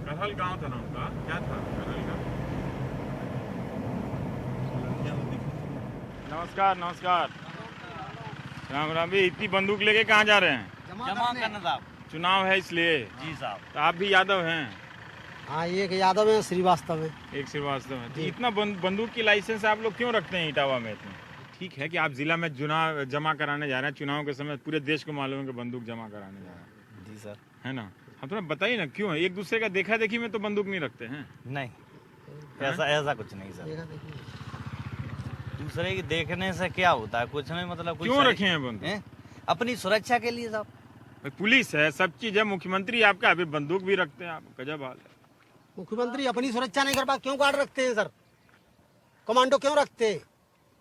करहल गांव था ना उनका, क्या था करहल का? नमस्कार नमस्कार। राम राम। भी इतनी बंदूक लेके कहाँ जा रहे हैं? जमा करना साहब। चुनाव है इसलिए? जी साहब। तो आप भी यादव हैं? हाँ, एक यादव है, श्रीवास्तव है। एक श्रीवास्तव है। तो इतना बंदूक की लाइसेंस आप लोग क्यों रखते हैं इटावा में इतने? ठीक है कि आप जिला में चुनाव जमा कराने जा रहे हैं, चुनाव के समय पूरे देश को मालूम है कि बंदूक जमा कराने जा रहे हैं। जी सर। है ना? हम थोड़ा बताइए ना क्यों है? एक दूसरे का देखा देखी में तो बंदूक नहीं रखते हैं? नहीं, ऐसा कुछ नहीं सर। दूसरे की देखने से क्या होता है? कुछ नहीं, मतलब कुछ क्यों रखे हैं बंदूक? अपनी सुरक्षा के लिए साहब। भाई पुलिस है, सब चीज है, मुख्यमंत्री आपका, अभी बंदूक भी रखते हैं आप, गजब हाल है। मुख्यमंत्री अपनी सुरक्षा नहीं कर पा, क्यों गार्ड रखते हैं सर? कमांडो क्यों रखते हैं?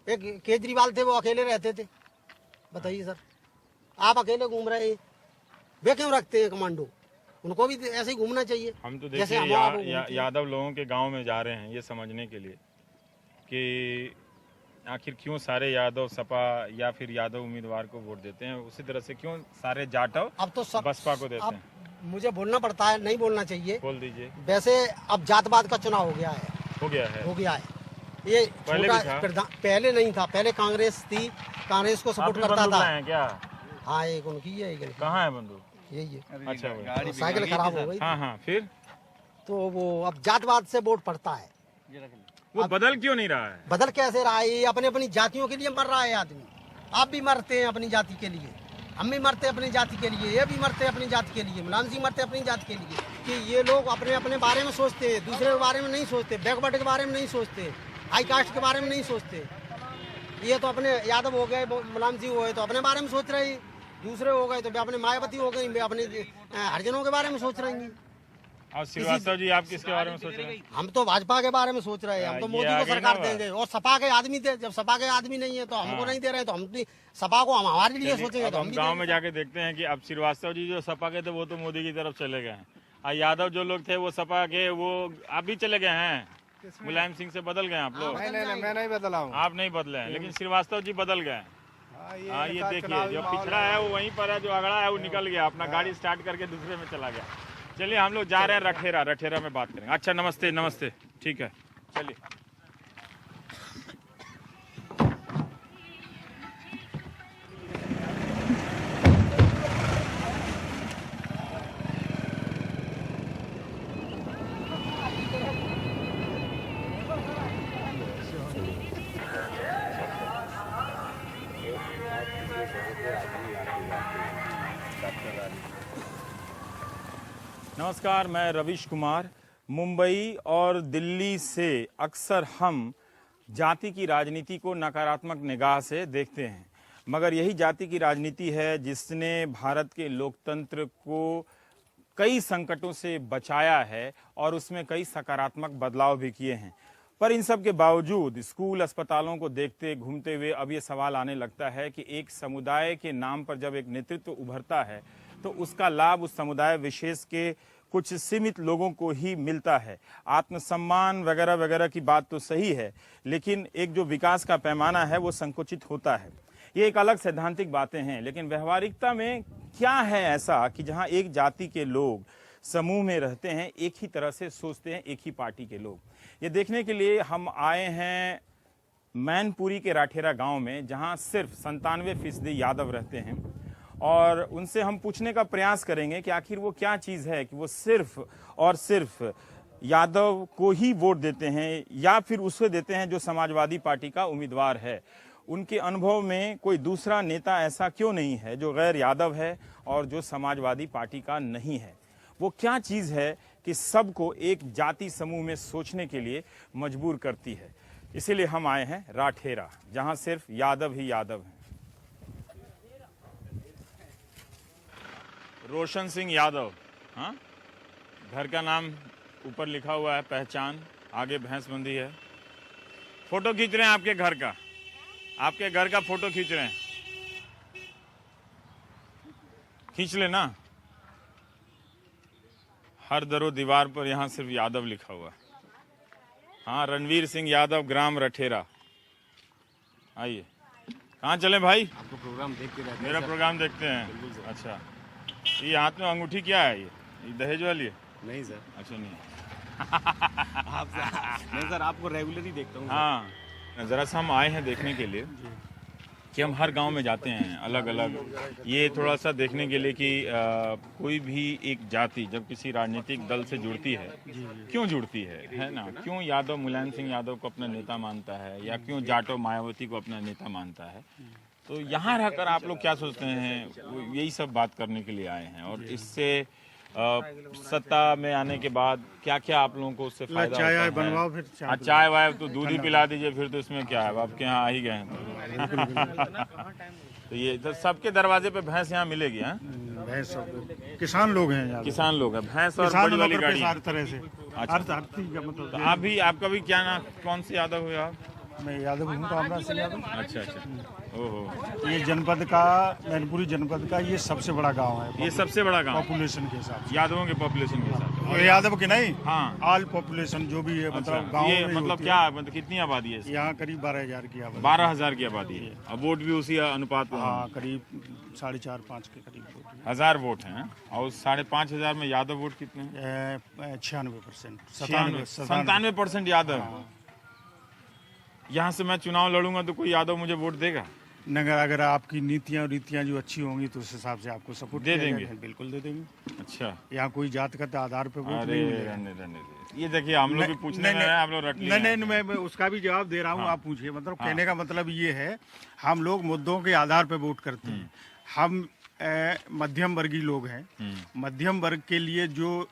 एक केजरीवाल थे, वो अकेले रहते थे। बताइए सर, आप अकेले घूम रहे हैं, वे क्यों रखते हैं कमांडो? उनको भी ऐसे ही घूमना चाहिए। हम तो जैसे देखिए यादव लोगों के गांव में जा रहे हैं ये समझने के लिए कि आखिर क्यों सारे यादव सपा या फिर यादव उम्मीदवार को वोट देते हैं, उसी तरह से क्यों सारे जाटव अब तो सब बसपा को देते हैं। मुझे बोलना पड़ता है, नहीं बोलना चाहिए। बोल दीजिए। वैसे अब जातवाद का चुनाव हो गया है। हो गया है। हो गया है। ये पहले भी था? पहले नहीं था, पहले कांग्रेस थी, कांग्रेस को सपोर्ट करता था। है क्या? हाँ, एक उनकी है, एक कहाँ है बंदूक? यही है। अच्छा, तो साइकिल खराब हो गई। हाँ हाँ, फिर तो वो अब जातवाद से वोट पड़ता है। वो बदल क्यों नहीं रहा है? बदल कैसे रहा है? ये अपने अपनी जातियों के लिए मर रहा है आदमी। आप भी मरते हैं अपनी जाति के लिए, हम भी मरते हैं अपनी जाति के लिए, ये भी मरते हैं अपनी जाति के लिए, मुलायम सिंह मरते हैं अपनी जाति के लिए। कि ये लोग अपने अपने बारे में सोचते हैं, दूसरे के बारे में नहीं सोचते, बैकवर्ड के बारे में नहीं सोचते, हाई कास्ट के बारे में नहीं सोचते। ये तो अपने यादव हो गए, मुलायम सिंह हो गए तो अपने बारे में सोच रहे हैं, दूसरे हो गए तो वे अपने मायावती हो गई, वे अपने हरिजनों के बारे में सोच रही हैं। और श्रीवास्तव जी आप किसके बारे में सोच रहे हैं? हम तो भाजपा के बारे में सोच रहे हैं। हम तो मोदी को सरकार देंगे, और सपा के आदमी थे। जब सपा के आदमी नहीं है तो हमको नहीं दे रहे हैं, तो हम भी सपा को हम हमारे लिए सोचेंगे तो हम भी गांव में जाके देखते हैं कि अब श्रीवास्तव जी जो सपा के थे वो तो मोदी की तरफ चले गए हैं, और यादव जो लोग थे वो सपा के, वो आप भी चले गए हैं, मुलायम सिंह से बदल गए आप लोग। नहीं, मैं नहीं बदला हूँ। आप नहीं बदले हैं, लेकिन श्रीवास्तव जी बदल गए। हाँ, ये देखिए जो पिछड़ा है वो वहीं पर है, जो अगड़ा है वो निकल गया, अपना गाड़ी स्टार्ट करके दूसरे में चला गया। चलिए हम लोग जा रहे हैं रठेरा में बात करेंगे। अच्छा, नमस्ते नमस्ते, ठीक है चलिए। नमस्कार, मैं रविश कुमार। मुंबई और दिल्ली से अक्सर हम जाति की राजनीति को नकारात्मक निगाह से देखते हैं, मगर यही जाति की राजनीति है जिसने भारत के लोकतंत्र को कई संकटों से बचाया है और उसमें कई सकारात्मक बदलाव भी किए हैं। पर इन सब के बावजूद स्कूल अस्पतालों को देखते घूमते हुए अब ये सवाल आने लगता है कि एक समुदाय के नाम पर जब एक नेतृत्व उभरता है तो उसका लाभ उस समुदाय विशेष के कुछ सीमित लोगों को ही मिलता है। आत्मसम्मान वगैरह वगैरह की बात तो सही है, लेकिन एक जो विकास का पैमाना है वो संकुचित होता है। ये एक अलग सैद्धांतिक बातें हैं, लेकिन व्यवहारिकता में क्या है ऐसा कि जहां एक जाति के लोग समूह में रहते हैं, एक ही तरह से सोचते हैं, एक ही पार्टी के लोग। ये देखने के लिए हम आए हैं मैनपुरी के राठेरा गांव में, जहां सिर्फ 97% यादव रहते हैं, और उनसे हम पूछने का प्रयास करेंगे कि आखिर वो क्या चीज़ है कि वो सिर्फ और सिर्फ यादव को ही वोट देते हैं या फिर उसे देते हैं जो समाजवादी पार्टी का उम्मीदवार है। उनके अनुभव में कोई दूसरा नेता ऐसा क्यों नहीं है जो गैर यादव है और जो समाजवादी पार्टी का नहीं है? वो क्या चीज़ है कि सबको एक जाति समूह में सोचने के लिए मजबूर करती है? इसीलिए हम आए हैं राठेरा, जहां सिर्फ यादव ही यादव हैं। रोशन सिंह यादव, हाँ, घर का नाम ऊपर लिखा हुआ है, पहचान, आगे भैंसबंदी है। फोटो खींच रहे हैं आपके घर का, आपके घर का फोटो खींच रहे हैं, खींच लेना। हर दरो दीवार पर यहाँ सिर्फ यादव लिखा हुआ है। हाँ, रणवीर सिंह यादव, ग्राम रठेरा। आइए, कहाँ चले भाई? आपको प्रोग्राम देखते रहते हैं। मेरा प्रोग्राम देखते हैं। अच्छा, ये हाथ में अंगूठी क्या है? ये ये दहेज वाली है? नहीं सर। अच्छा नहीं। नहीं सर, आपको रेगुलर ही देखता हूँ। हाँ, ज़रा सा हम आए हैं देखने के लिए कि हम हर गांव में जाते हैं अलग अलग, ये थोड़ा सा देखने के लिए कि कोई भी एक जाति जब किसी राजनीतिक दल से जुड़ती है, क्यों जुड़ती है ना? क्यों यादव मुलायम सिंह यादव को अपना नेता मानता है, या क्यों जाटव मायावती को अपना नेता मानता है? तो यहाँ रहकर आप लोग क्या सोचते हैं, यही सब बात करने के लिए आए हैं। और इससे सत्ता में आने के बाद क्या क्या आप लोगों को उससे फायदा चाय होता है? बनवाओ, फिर चाय चाय वाय तो दूध ही पिला दीजिए, फिर तो इसमें क्या है, आपके यहाँ आ ही गए हैं तो ये तो सबके दरवाजे पे भैंस यहाँ मिलेगी? हाँ, भैंस सब किसान लोग हैं यार, किसान लोग हैं, भैंस और किसान बड़ी वाली नौकर गाड़ी। पेशा हर तरह से अच्छा। हर चीज का मतलब। तो आप भी, आपका भी क्या नाम, कौन से यादव हुए आप? मैं यादव हूँ, कामराज सिंह यादव। अच्छा अच्छा, ओहो, ये जनपद का, मैनपुरी जनपद का ये सबसे बड़ा गांव है ये सबसे बड़ा गांव पॉपुलेशन के हिसाब से। यादवों के पॉपुलेशन के साथ? और यादव के नहीं, हाँ, ऑल पॉपुलेशन जो भी है, अच्छा, मतलब गाँव ये में मतलब होती क्या, मतलब कितनी आबादी है है। इसकी? यहाँ करीब 12,000 की आबादी। 12,000 की आबादी है, और वोट भी उसी अनुपात में? हाँ, करीब 4.5-5 के करीब वोट है। 1000 वोट हैं, और 5,500 में यादव वोट कितने हैं? 96%, 97% यादव। यहाँ से मैं चुनाव लड़ूंगा तो कोई यादव मुझे वोट देगा? नगर अगर आपकी नीतियाँ और रीतियाँ जो अच्छी होंगी तो उस हिसाब से आपको सपोर्ट दे किया देंगे? जाएगा। बिल्कुल दे देंगे। अच्छा, यहाँ कोई जातगत आधार पे वोट अरे नहीं मिलेगा। रहने ये देखिए, हम लोग भी पूछने में आए, आप लोग रट लिए नहीं हैं। नहीं, मैं उसका भी जवाब दे रहा हूँ, आप पूछिए। मतलब कहने का मतलब ये है, हम लोग मुद्दों के आधार पे वोट करते हैं। हम मध्यम वर्गीय लोग हैं। मध्यम वर्ग के लिए जो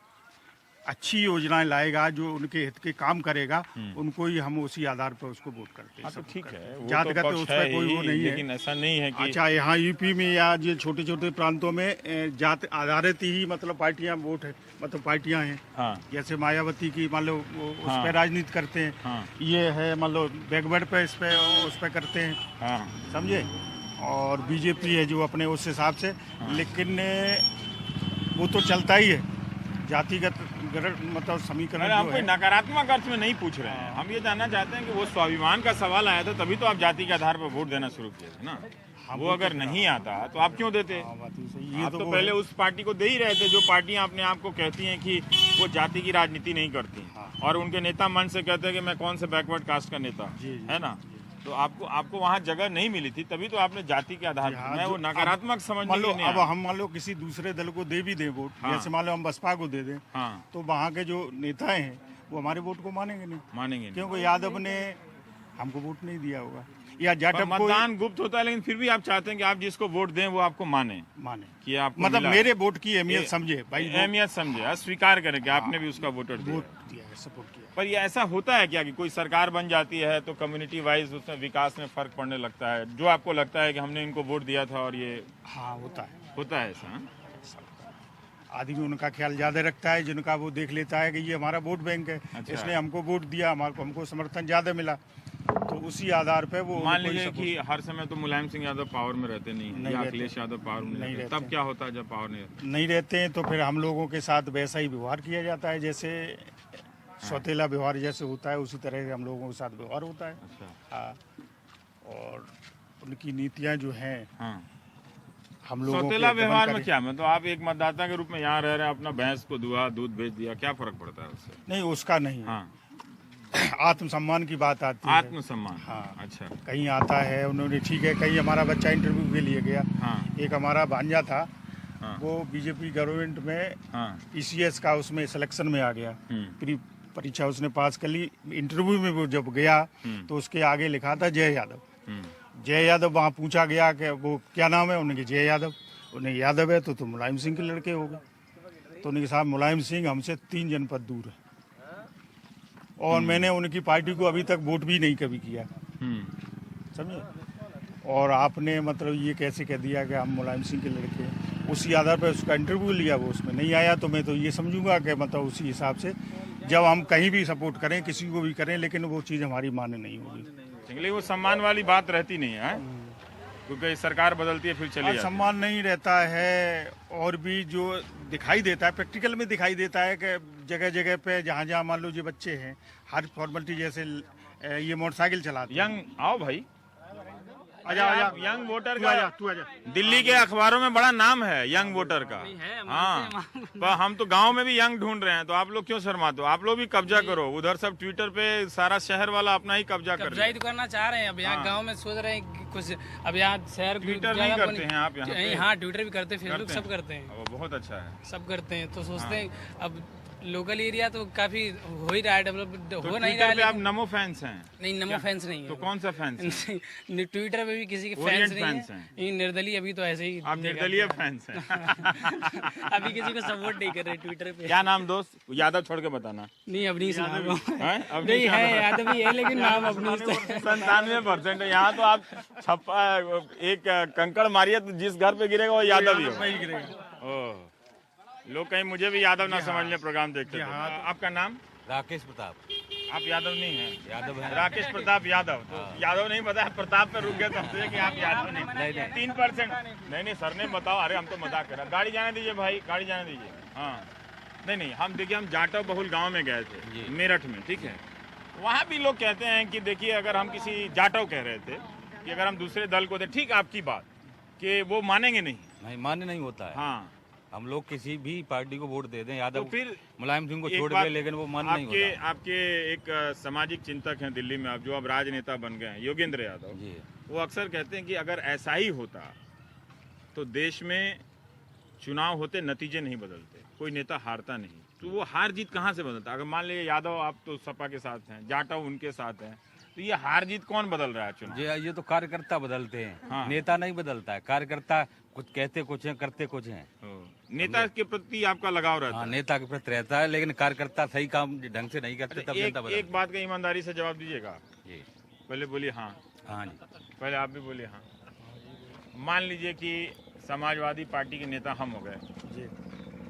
अच्छी योजनाएं लाएगा, जो उनके हित के काम करेगा, उनको ही हम उसी आधार पर उसको वोट करते हैं। हाँ, तो ठीक है, वो जातगत तो पक्ष उस पर है कोई ही, वो नहीं है। लेकिन ऐसा नहीं है कि अच्छा, यहाँ यूपी में या ये छोटे छोटे प्रांतों में जात आधारित ही मतलब पार्टियां वोट है, मतलब पार्टियां हैं। हाँ, जैसे मायावती की मान लो उस हाँ। पर राजनीति करते हैं। हाँ, ये है मान लो बैकवर्ड पे उस पे करते हैं, हाँ, समझे। और बीजेपी है जो अपने उस हिसाब से, लेकिन वो तो चलता ही है। जातिगत मतलब समीकरण अरे हम जो कोई है, नकारात्मक अर्थ में नहीं पूछ रहे हैं, हम ये जानना चाहते हैं कि वो स्वाभिमान का सवाल आया था तभी तो आप जाति के आधार पर वोट देना शुरू किए थे ना। वो अगर नहीं आता तो आप क्यों देते? हाँ, बात ही सही। ये आप तो वो पहले है। उस पार्टी को दे ही रहे थे जो पार्टियां अपने आप को कहती हैं कि वो जाति की राजनीति नहीं करती, और उनके नेता मन से कहते हैं कि मैं कौन से बैकवर्ड कास्ट का नेता, है ना। तो आपको वहाँ जगह नहीं मिली थी, तभी तो आपने जाति के आधार पर, मैं वो नकारात्मक समझने मान लो के लिए अब नहीं आया। हम मान लो किसी दूसरे दल को दे भी दें वोट, हाँ। जैसे मान लो हम बसपा को दे दें, हाँ, तो वहाँ के जो नेता हैं वो हमारे वोट को मानेंगे नहीं, मानेंगे नहीं। क्योंकि यादव ने हमको वोट नहीं दिया होगा, या पर जाटव को मतदान गुप्त होता है, लेकिन फिर भी आप चाहते हैं कि आप जिसको वोट दें वो आपको माने, माने। कि आपको मतलब मिला। मेरे वोट की अहमियत समझे भाई, अहमियत समझे, स्वीकार करें कि आपने भी उसका वोटर दिया। वोट दिया है, सपोर्ट किया। पर ये ऐसा होता है क्या कि कोई सरकार बन जाती है तो कम्युनिटी वाइज उसमें विकास में फर्क पड़ने लगता है, जो आपको लगता है कि हमने इनको वोट दिया था और ये हाँ, होता है। होता है ऐसा? हाँ? आदमी उनका ख्याल ज्यादा रखता है, जिनका वो देख लेता है कि ये हमारा वोट बैंक है, अच्छा। इसने हमको वोट दिया, हमको समर्थन ज्यादा मिला, तो उसी आधार पे वो मान उनको ही लीजिए support- कि हर समय तो मुलायम सिंह यादव पावर में रहते नहीं हैं, नहीं या रहते। अखिलेश यादव पावर में नहीं रहते, रहते। तब क्या होता है जब पावर नहीं रहती? नहीं रहते हैं तो फिर हम लोगों के साथ वैसा ही व्यवहार किया जाता है, जैसे सौतेला व्यवहार जैसे होता है उसी तरह से हम लोगों के साथ व्यवहार होता है। अच्छा, हाँ, और उनकी नीतियां जो हैं हाँ। हम लोगों सौतेला के दमन व्यवहार में करें। क्या, मतलब आप एक मतदाता के रूप में यहाँ रह रहे हैं, अपना भैंस को दुआ दूध बेच दिया, क्या फर्क पड़ता है उससे? नहीं, उसका नहीं, हाँ, आत्मसम्मान की बात आती है। आत्मसम्मान। हाँ। अच्छा, कहीं आता है उन्होंने, ठीक है, कहीं हमारा बच्चा इंटरव्यू के लिए गया, हाँ, एक हमारा भांजा था, हाँ, वो बीजेपी गवर्नमेंट में हाँ, ईसीएस का उसमें सिलेक्शन में आ गया, हम्म, प्री परीक्षा उसने पास कर ली। इंटरव्यू में वो जब गया तो उसके आगे लिखा था जय यादव। हम्म, जय यादव, वहाँ पूछा गया कि वो क्या नाम है, उन्होंने कहा जय यादव। उन्हें यादव है तो तुम मुलायम सिंह के लड़के हो गए। तो उन्होंने कहा साहब मुलायम सिंह हमसे 3 जनपद दूर है, और मैंने उनकी पार्टी को अभी तक वोट भी नहीं कभी किया, समझे। और आपने मतलब ये कैसे कह दिया कि हम मुलायम सिंह के लड़के हैं। उसी आधार पर उसका इंटरव्यू लिया, वो उसमें नहीं आया, तो मैं तो ये समझूंगा कि मतलब उसी हिसाब से जब हम कहीं भी सपोर्ट करें, किसी को भी करें, लेकिन वो चीज़ हमारी मान्य नहीं होगी। लेकिन वो सम्मान वाली बात रहती नहीं है, क्योंकि सरकार बदलती है फिर चली और जाती है। सम्मान नहीं रहता है, और भी जो दिखाई देता है, प्रैक्टिकल में दिखाई देता है कि जगह जगह पे जहाँ जहाँ मान लो जो बच्चे हैं, हर फॉर्मेलिटी जैसे ये मोटरसाइकिल चलाते हैं। यंग आओ भाई, यंग वोटर तू का आजा, तू आजा। दिल्ली के अखबारों में बड़ा नाम है यंग वोटर का। हाँ, पर हम तो गांव में भी यंग ढूंढ रहे हैं, तो आप लोग क्यों शर्माते हो? आप लोग भी कब्जा करो। उधर सब ट्विटर पे सारा शहर वाला अपना ही कब्जा कर रहे ही तो करना चाह रहे हैं। अब यहाँ गांव में सोच रहे हैं कि कुछ, अब यहाँ शहर ट्विटर नहीं करते हैं आप यहाँ पे? हाँ, ट्विटर भी करते हैं, फेसबुक सब करते हैं, वो बहुत अच्छा है। सब करते हैं। तो सोचते हैं अब लोकल एरिया तो काफी हो ही रहा है, डेवलप तो हो नहीं ट्विटर पे रहा आप है। नमो फैंस हैं? नहीं, नमो फैंस नहीं है। तो कौन सा फैंस है? ट्विटर पे भी किसी के ओरिएंट फैंस नहीं फैंस है। हैं। ये निर्दलीय अभी तो ऐसे ही आप निर्दलीय फैंस हैं? अभी किसी को सपोर्ट नहीं कर रहे ट्विटर पे। क्या नाम दोस्त? यादव छोड़ के बताना। नहीं, अवनीश नाम हैं? अब नहीं है, यादव ही है, लेकिन नाम अवनीश है। 97% यहाँ तो आप छप्पा एक कंकड़ मारिए तो जिस घर पे गिरेगा वो यादव ही हो। ओह, लोग कहीं मुझे भी यादव ना समझ ले प्रोग्राम देखते थे। आपका नाम? राकेश प्रताप। आप यादव नहीं हैं? यादव है। राकेश प्रताप यादव। तो यादव नहीं पता है, प्रताप पे रुक गए तो हमसे कि आप यादव नहीं। 3%। नहीं सर ने बताओ। अरे हम तो मजाक कर रहे हैं। गाड़ी जाने दीजिए भाई, गाड़ी जाने दीजिए। हाँ, नहीं हम देखिए, हम जाटव बहुल गाँव में गए थे मेरठ में, ठीक है। वहाँ भी लोग कहते हैं कि देखिए, अगर हम किसी जाटव कह रहे थे कि अगर हम दूसरे दल को थे, ठीक आपकी बात, कि वो मानेंगे नहीं। मान्य नहीं होता है। हाँ, हम लोग किसी भी पार्टी को वोट दे दें, यादव तो फिर मुलायम सिंह को एक छोड़ बात, के, लेकिन वो मान्य नहीं होता। आपके एक सामाजिक चिंतक हैं दिल्ली में, अब जो अब राजनेता बन गए हैं, योगेंद्र यादव जी। वो अक्सर कहते हैं कि अगर ऐसा ही होता तो देश में चुनाव होते, नतीजे नहीं बदलते, कोई नेता हारता नहीं। तो वो हार जीत कहाँ से बदलता? अगर मान लीजिए यादव, आप तो सपा के साथ हैं, जाटव उनके साथ हैं, तो ये हार जीत कौन बदल रहा है चुनाव? ये तो कार्यकर्ता बदलते हैं। हाँ। नेता नहीं बदलता है। कार्यकर्ता कुछ कहते कुछ हैं, करते कुछ हैं। नेता के प्रति आपका लगाव रहता हाँ, है? नेता के प्रति रहता है, लेकिन कार्यकर्ता सही काम ढंग से नहीं करते, तब जनता बदलती है। एक बात का ईमानदारी से जवाब दीजिएगा। जी। पहले बोलिए हाँ। हाँ जी। पहले आप भी बोलिए हाँ। मान लीजिए कि समाजवादी पार्टी के नेता हम हो गए,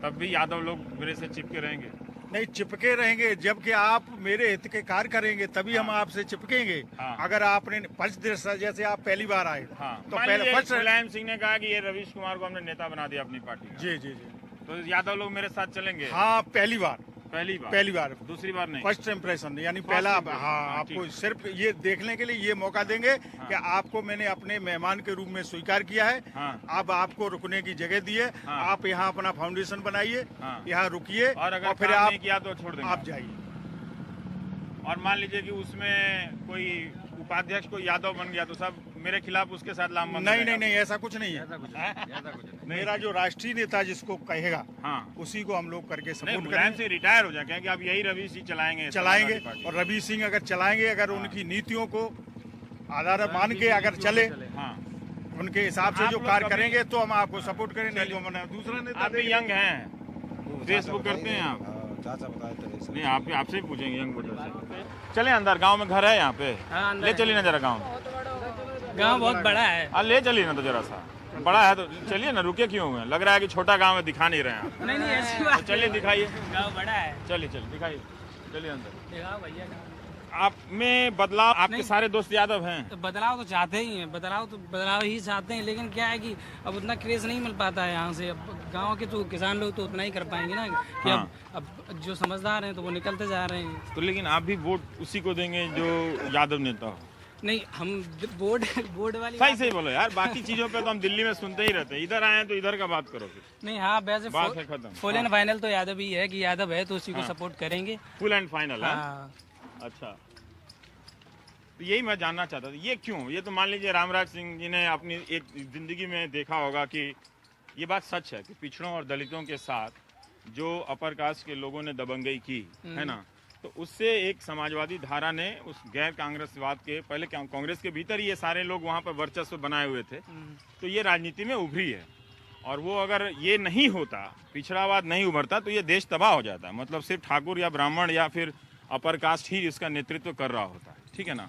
तब भी यादव लोग मेरे से चिपके रहेंगे? नहीं, चिपके रहेंगे। जबकि आप मेरे हित के कार्य करेंगे तभी हम आपसे चिपकेंगे। हाँ। अगर आपने फर्स्ट जैसे आप पहली बार आए हाँ, तो मान पहले लीजिए फर्स्ट। मुलायम सिंह ने कहा कि ये रवीश कुमार को हमने नेता बना दिया अपनी पार्टी का, जी जी जी। तो यादव लोग मेरे साथ चलेंगे? हाँ, पहली बार। पहली बार दूसरी बार नहीं? फर्स्ट इम्प्रेशन यानी पहला। हाँ, आपको सिर्फ ये देखने के लिए ये मौका देंगे कि आपको मैंने अपने मेहमान के रूप में स्वीकार किया है। हाँ। अब आपको रुकने की जगह दी है। हाँ। आप यहाँ अपना फाउंडेशन बनाइए। हाँ। यहाँ रुकिए और अगर फिर काम आप नहीं किया तो छोड़ देंगे? आप जाइए। और मान लीजिए कि उसमें कोई उपाध्यक्ष को यादव बन गया तो सब मेरे खिलाफ उसके साथ लामबंद? नहीं, ऐसा कुछ नहीं है। मेरा जो राष्ट्रीय नेता जिसको कहेगा, हाँ, उसी को हम लोग करके नहीं, सपोर्ट मुलायम करेंगे, से रिटायर हो जाए कि अब यही रवीश जी चलाएंगे? और रवि सिंह अगर चलाएंगे, अगर उनकी नीतियों को आधार मान के अगर चले, हाँ, उनके हिसाब से आप जो लोग कार्य कभी- करेंगे तो हम आपको सपोर्ट करेंगे। नहीं तो हम दूसरा नेता आप भी यंग हैं, फेसबुक करते हैं आप? नहीं, आपसे ही पूछेंगे यंग वोटर से। चले अंदर, गांव में घर है यहाँ पे? हाँ, अंदर ले है। चलिए ना जरा गाँव। गाँव बहुत बड़ा है। ले चलिए ना तो जरा सा। बड़ा है तो चलिए ना, रुके क्यों हुए? लग रहा है कि छोटा गांव है, दिखा नहीं रहे हैं आप। नहीं, ऐसी तो बात। चलिए दिखाइए। गाँव बड़ा है। चलिए दिखाइए, चलिए अंदर। दिखाओ भैया। आप में बदलाव, आपके नहीं। सारे दोस्त यादव हैं? तो बदलाव तो चाहते ही हैं, बदलाव ही चाहते हैं, लेकिन क्या है कि अब उतना क्रेज नहीं मिल पाता है यहाँ से। अब गांव के तो किसान लोग तो उतना ही कर पाएंगे ना कि हाँ। अब जो समझदार हैं तो वो निकलते जा रहे हैं। तो लेकिन आप भी वोट उसी को देंगे जो यादव नेता हो? नहीं, हम बोर्ड वाली सही बोलो यार, बाकी चीजों पे तो हम दिल्ली में सुनते ही रहते हैं, इधर आए तो इधर का बात करो फिर। नहीं, हाँ, वैसे बात है खत्म। फुल एंड फाइनल तो यादव ही है कि यादव है तो उसी को सपोर्ट करेंगे। फुल एंड फाइनल है? हाँ। अच्छा, तो यही मैं जानना चाहता था, ये क्यों? ये तो मान लीजिए रामराज सिंह जी ने अपनी एक जिंदगी में देखा होगा कि ये बात सच है कि पिछड़ों और दलितों के साथ जो अपर कास्ट के लोगों ने दबंगई की है ना, तो उससे एक समाजवादी धारा ने उस गैर कांग्रेसवाद के, पहले कांग्रेस के भीतर ये सारे लोग वहाँ पर वर्चस्व बनाए हुए थे, तो ये राजनीति में उभरी है। और वो अगर ये नहीं होता, पिछड़ावाद नहीं उभरता, तो ये देश तबाह हो जाता। मतलब सिर्फ ठाकुर या ब्राह्मण या फिर अपर कास्ट ही इसका नेतृत्व कर रहा होता है, ठीक है ना।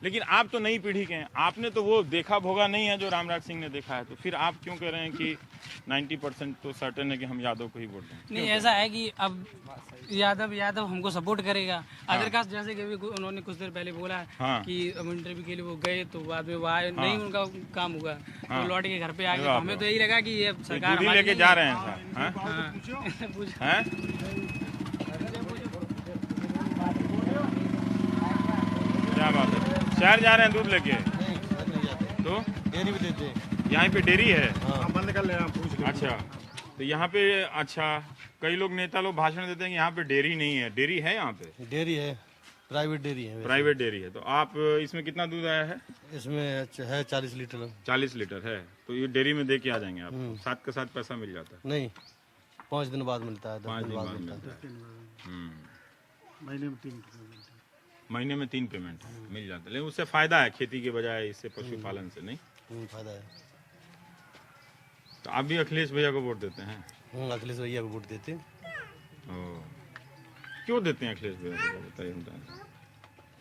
लेकिन आप तो नई पीढ़ी के हैं, आपने तो वो देखा भोगा नहीं है जो रामराज सिंह ने देखा है, तो फिर आप क्यों कह रहे हैं कि 90% तो सर्टेन है कि हम यादव को ही वोट दें? नहीं, ऐसा है कि अब यादव हमको सपोर्ट करेगा। अदर कास्ट जैसे कि अभी उन्होंने कुछ देर पहले बोला हाँ। कि अब इंटरव्यू के लिए वो गए तो बाद में वहाँ नहीं उनका काम हुआ, तो लौट के घर पे आ गए। तो हमें तो यही लगा कि ये सरकार दूधी हमारी लेके नहीं जा है। रहे हैं सर? हैं? हाँ। हैं? क्या बात है, शहर जा रहे हैं दूध लेके? तो डेयरी भी देते हैं। यहाँ पे डेयरी है? हाँ, बंद कर लेना, पूछ लेना। अच्छा, तो यहाँ पे अच्छा कई लोग नेता लोग भाषण देते हैं कि यहाँ पे डेयरी नहीं है। डेयरी है यहाँ पे? डेयरी है, प्राइवेट डेयरी है। प्राइवेट डेयरी है। तो आप इसमें कितना दूध आया है? इसमें है 40 लीटर। 40 लीटर है। तो ये डेयरी में दे के आ जाएंगे आप, साथ के साथ पैसा मिल जाता है? नहीं, 5 दिन बाद मिलता है, 10 5 दिन दिन बाद बाद मिलता है। मिलता है। महीने में 3 पेमेंट। महीने में 3 पेमेंट मिल जाता है। लेकिन उससे फायदा है खेती के बजाय इससे पशुपालन से, नहीं? फायदा है। तो आप भी अखिलेश भैया को वोट देते हैं? अखिलेश भैया को वोट देते हैं। क्यों देते हैं अखिलेश भैया को? बताइए,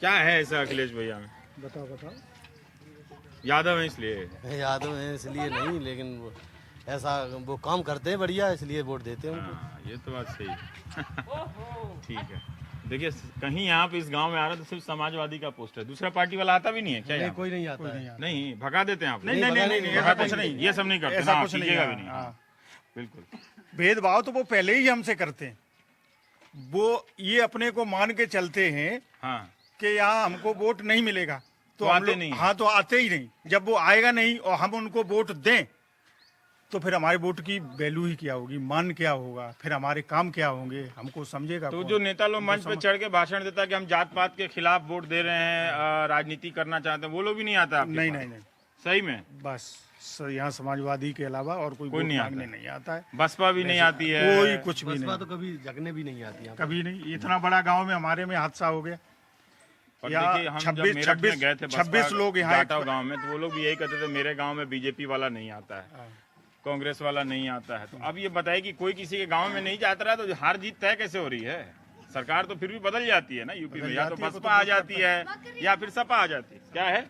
क्या है ऐसा अखिलेश भैया में? बताओ। यादव है इसलिए? यादव है इसलिए नहीं, लेकिन ऐसा वो काम करते हैं बढ़िया, इसलिए वोट देते हैं। हाँ, ये तो बात सही ठीक है। देखिए, कहीं यहाँ पे इस गांव में आ रहा है तो सिर्फ समाजवादी का पोस्टर, दूसरा पार्टी वाला आता भी नहीं है क्या? नहीं, कोई नहीं आता है। नहीं, भगा देते हैं आप? नहीं, ऐसा कुछ नहीं, ये सब नहीं करते, ऐसा कुछ नहीं कीजिएगा है। भी नहीं। हाँ। बिल्कुल। भेदभाव तो वो पहले ही हमसे करते हैं। वो ये अपने को मान के चलते हैं हाँ, कि यहाँ हमको वोट नहीं मिलेगा तो हम आते लोग- नहीं हैं। हाँ, तो आते ही नहीं। जब वो आएगा नहीं और हम उनको वोट दें तो फिर हमारे वोट की वैल्यू ही क्या होगी, मान क्या होगा, फिर हमारे काम क्या होंगे, हमको समझेगा तो कौन? जो नेता लोग मंच पे चढ़ के भाषण देता है कि हम जात पात के खिलाफ वोट दे रहे हैं, राजनीति करना चाहते हैं, वो लोग भी नहीं आता आपके नहीं पास? नहीं नहीं, सही में? बस यहाँ समाजवादी के अलावा और कोई वोट नहीं मांगने आता। नहीं आता है। बसपा भी नहीं आती है? कोई कुछ भी बसपा नहीं, तो कभी जगने भी नहीं आती यहाँ पे। कभी नहीं। इतना बड़ा गांव में हमारे में हादसा हो गया। और या देखिए, हम जब 26 मेरठ में गए थे 26 लोग यहाँ जाटव गांव में, तो वो लोग भी यही कहते थे मेरे गांव में बीजेपी वाला नहीं आता है, कांग्रेस वाला नहीं आता है। तो अब ये बताइए कि कोई किसी के गांव में नहीं जाता रहा तो हार जीत तय कैसे हो रही है? सरकार तो फिर भी बदल जाती है ना यूपी में, या तो बसपा आ जाती है या फिर सपा आ जाती है। क्या है?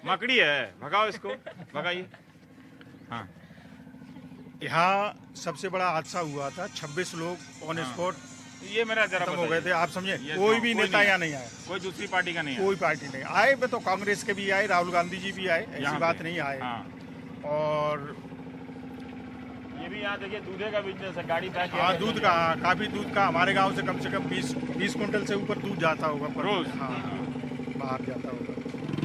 मकड़ी है, भगाओ इसको, भगाइए। हाँ, यहाँ सबसे बड़ा हादसा हुआ था, 26 लोग ऑन स्पॉट ये मेरा जरा खत्म हो गए थे। आप समझे, ये कोई भी कोई नेता नहीं यहाँ नहीं आया, कोई दूसरी पार्टी का नहीं है? कोई पार्टी नहीं आए। वे तो कांग्रेस के भी आए, राहुल गांधी जी भी आए, यहाँ ऐसी बात पे। नहीं आए। हाँ। और ये भी यहाँ देखिए दूधे का बिजनेस है, गाड़ी पैक हाँ, दूध का, काफी दूध का हमारे गांव से कम 20 क्विंटल से ऊपर दूध जाता होगा पर रोज? हाँ, बाहर जाता होगा।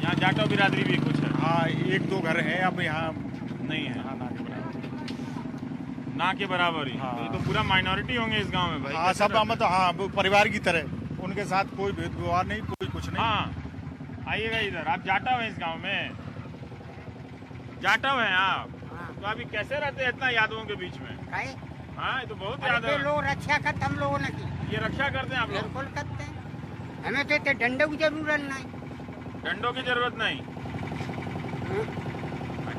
यहाँ जाटव बिरादरी भी कुछ है? हाँ, 1-2 घर हैं अब यहाँ नहीं है? हाँ, ना के बराबर। ना के बराबर ही? हाँ। तो ये तो पूरा माइनॉरिटी होंगे इस गांव में भाई। हाँ, कैसे सब रहते मतलब हाँ, वो परिवार की तरह, उनके साथ कोई भेदभाव नहीं, कोई कुछ हैं? नहीं। हाँ, आइएगा इधर। आप जाटव हैं इस गांव में? जाटव हैं आप? तो अभी कैसे रहते हैं इतना यादवों के बीच में? हाँ, ये तो बहुत यादव है। लोग रक्षा करते हम लोगों ने की, ये रक्षा करते हैं आप लोग? बिल्कुल करते हैं। हमें तो इतने डंडों की जरूरत नहीं। डंडों की जरूरत नहीं?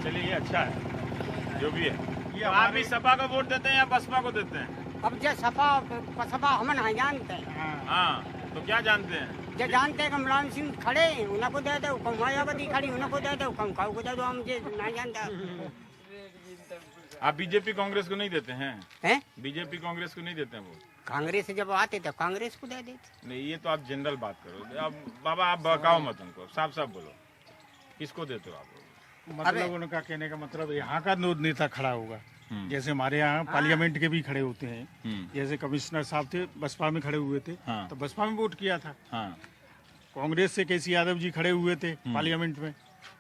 चलिए, ये अच्छा है जो भी है। ये तो आप भी सपा को वोट देते हैं या बसपा को देते हैं? अब जो सपा हम नहीं जानते हैं, हाँ, तो क्या जानते हैं? जो जानते हैं कि मुलायम सिंह खड़े हैं उनको दे दो, कम मायावती खड़ी उनको दे दो, कम खाऊ को दे दो, हम जो नहीं जानते। आप बीजेपी कांग्रेस को नहीं देते हैं? हैं? बीजेपी कांग्रेस को नहीं देते हैं वोट? कांग्रेस से जब आते तो कांग्रेस को दे देते। नहीं, ये तो आप जनरल बात करो। अब बाबा आप बहकाओ मत हमको, साफ साफ बोलो, किसको देते हो आप लोग? मतलब उनका कहने का मतलब यहाँ का नेता खड़ा होगा, जैसे हमारे यहाँ पार्लियामेंट के भी खड़े होते हैं। जैसे कमिश्नर साहब थे, बसपा में खड़े हुए थे, हाँ। तो बसपा में वोट किया था। हाँ, कांग्रेस से केसी यादव जी खड़े हुए थे पार्लियामेंट में,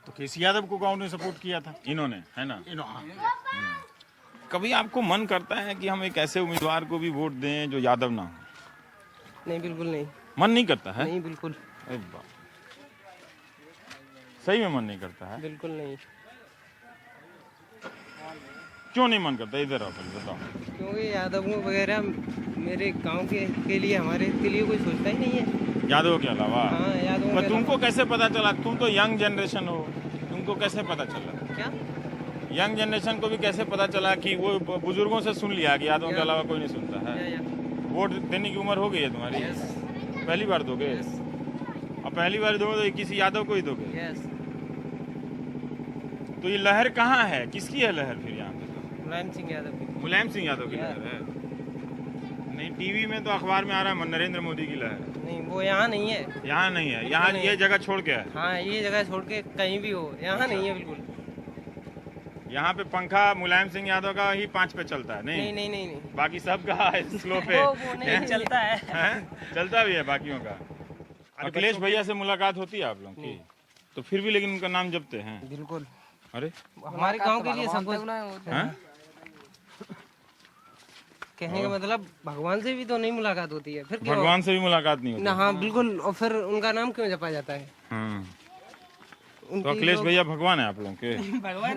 तो केसी यादव को गांव ने सपोर्ट किया था। इन्होंने, है ना? हाँ। कभी आपको मन करता है कि हम एक ऐसे उम्मीदवार को भी वोट दें जो यादव ना हो? नहीं, बिल्कुल नहीं। मन नहीं करता है? नहीं, बिल्कुल अरे बाप, सही में मन नहीं करता है? बिल्कुल नहीं। क्यों नहीं मन करता? इधर आओ पहले बताओ। क्योंकि यादवों वगैरह मेरे गांव के लिए, हमारे के लिए कोई सोचता ही नहीं है। यादव के अलावा? हाँ, यादवों पर के तुमको कैसे पता चला? तुम तो यंग जनरेशन हो, तुमको कैसे पता चला? क्या? यंग जनरेशन को भी कैसे पता चला कि वो बुजुर्गों से सुन लिया कि यादवों के अलावा कोई नहीं सुनता है? वोट देने की उम्र हो गई है तुम्हारी? पहली बार दोगे? और पहली बार दोगे तो किसी यादव को ही दोगे? यस। तो ये लहर कहाँ है? किसकी है लहर फिर यहाँ पे? मुलायम सिंह यादव की। मुलायम सिंह यादव की लहर है? नहीं, टीवी में तो अखबार में आ रहा है नरेंद्र मोदी की लहर। नहीं, वो यहाँ नहीं है। यहाँ नहीं है? यहाँ ये जगह छोड़ के है? हाँ, ये जगह छोड़ के कहीं भी हो, यहाँ नहीं है बिल्कुल। यहाँ पे पंखा मुलायम सिंह यादव का ही 5 पे चलता है? नहीं नहीं नहीं नहीं। बाकी सबका स्लो पे वो नहीं चलता है। चलता भी है बाकियों का। अखिलेश भैया से मुलाकात होती है आप लोगों की? तो फिर भी लेकिन उनका नाम जपते हैं। बिल्कुल, अरे हमारे गांव के लिए सब कुछ। हैं? कहने का मतलब भगवान से भी तो नहीं मुलाकात होती है, फिर क्यों? भगवान से भी मुलाकात नहीं होती। ना, हाँ बिल्कुल। और फिर उनका नाम क्यों जपा जाता है? हाँ। तो अखिलेश भैया भगवान है आप लोगों के?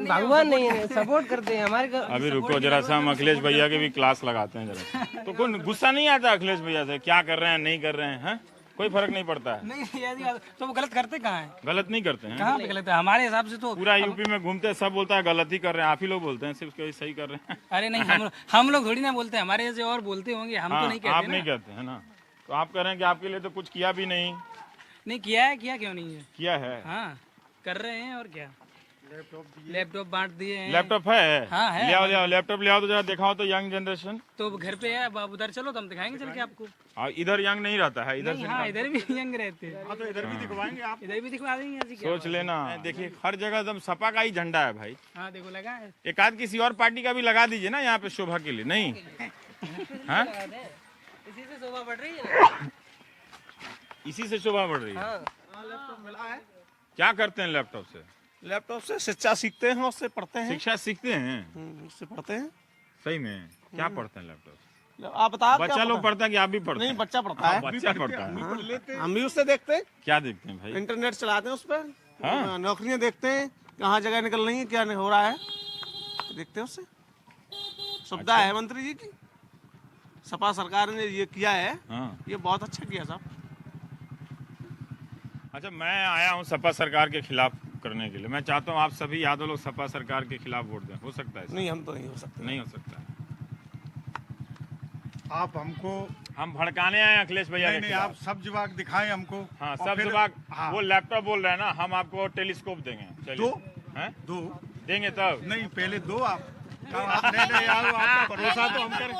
भगवान नहीं है, सपोर्ट करते हैं हमारे। अभी रुको जरा सा, हम अखिलेश भैया के भी क्लास लगाते हैं जरा। तो कोई गुस्सा नहीं आता अखिलेश भैया से, क्या कर रहे हैं नहीं कर रहे हैं? हैं? कोई फर्क नहीं पड़ता है? नहीं, ऐसी बात तो वो गलत करते कहाँ है? गलत नहीं करते हैं? कहाँ पे गलत है? हमारे हिसाब से तो पूरा यूपी में घूमते सब बोलता है गलत ही कर रहे हैं, आप ही लोग बोलते हैं सिर्फ कोई सही कर रहे हैं। अरे नहीं, हम लोग थोड़ी ना बोलते हैं, हमारे जैसे और बोलते होंगे, हम तो नहीं कहते आप ना। नहीं कहते हैं ना, तो आप कह रहे हैं कि आपके लिए तो कुछ किया भी नहीं। नहीं किया है, किया क्यों नहीं है? किया है, हाँ कर रहे हैं, और क्या। लैपटॉप बांट दिए हैं। लैपटॉप है? हाँ है। ले आओ ले आओ, लैपटॉप ले आओ तो जरा दिखाओ तो यंग जनरेशन। तो घर पे है, अब उधर चलो तो हम दिखाएंगे चल के आपको। इधर यंग नहीं रहता है, इधर से हाँ इधर भी यंग रहते हैं। हाँ, तो इधर भी दिखवाएंगे आप। इधर भी दिखवा देंगे, ऐसी क्या सोच लेना। देखिए हर जगह एकदम सपा का ही झंडा है भाई। बात। हाँ देखो लगा है। एक आध किसी और पार्टी का भी लगा दीजिए ना यहाँ पे शोभा के लिए। नहीं हाँ? इसी से शोभा बढ़ रही है। इसी से शोभा बढ़ रही है। हाँ। क्या करते हैं लैपटॉप से? लैपटॉप से शिक्षा सीखते हैं, उससे पढ़ते हैं। शिक्षा सीखते हैं? उससे पढ़ते हैं। सही में क्या पढ़ते हैं लैपटॉप से? आप बताओ। बच्चा लोग पढ़ता है कि आप भी पढ़ते नहीं, हैं? बच्चा पढ़ता है। बच्चा पढ़ता है। हम भी उससे देखते हैं, क्या देखते हैं भाई? इंटरनेट चलाते हैं उस पर। हाँ। नौकरियां देखते हैं, कहाँ जगह निकल रही है, क्या हो रहा है, देखते हैं उससे। सुविधा है मंत्री जी की, सपा सरकार ने ये किया है, हाँ। ये बहुत अच्छा किया साहब। अच्छा, मैं आया हूँ सपा सरकार के खिलाफ करने के लिए। मैं चाहता हूँ आप सभी यादव लोग सपा सरकार के खिलाफ वोट दें। हो सकता है? नहीं, हम तो नहीं हो सकते। नहीं हो सकता। आप हमको हम भड़काने आए अखिलेश भैया के नहीं, खिलाफ। आप सब जवाब दिखाएं हमको। हाँ और सब फिर- जवाब। हाँ, वो लैपटॉप बोल रहे हैं ना, हम आपको टेलीस्कोप देंगे। चलिए। दो हैं? दो देंगे तब? नहीं, पहले दो आप। नहीं यार, आपका भरोसा तो हम करें।